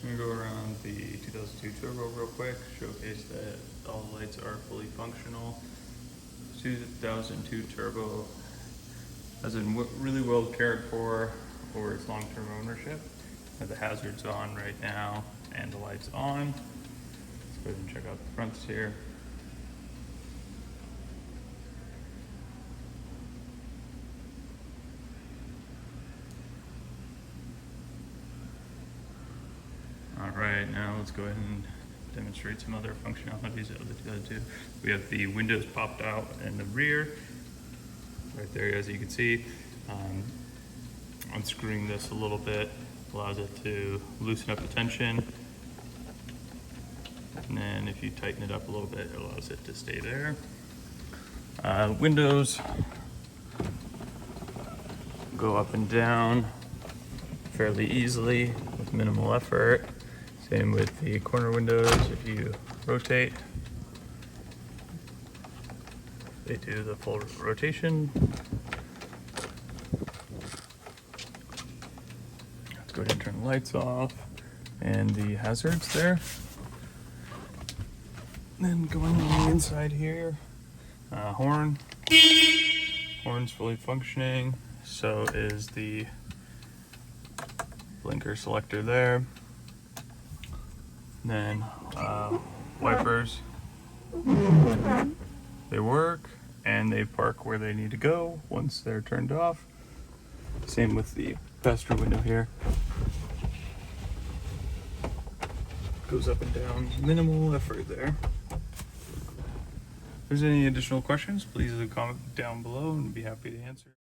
I'm gonna go around the 2002 Turbo real quick, showcase that all the lights are fully functional. 2002 Turbo has been really well cared for over its long-term ownership. The hazards on right now and the lights on. Let's go ahead and check out the fronts here. All right, now let's go ahead and demonstrate some other functionalities of the 2002. We have the windows popped out in the rear, right there, as you can see. Unscrewing this a little bit allows it to loosen up the tension. And then if you tighten it up a little bit, it allows it to stay there. Windows go up and down fairly easily with minimal effort. Same with the corner windows. If you rotate, they do the full rotation. Let's go ahead and turn the lights off and the hazards there. Then going on the inside here, horn's fully functioning. So is the blinker selector there. Then wipers, they work and they park where they need to go once they're turned off. Same with the passenger window here. Goes up and down, minimal effort there. If there's any additional questions, please leave a comment down below and be happy to answer.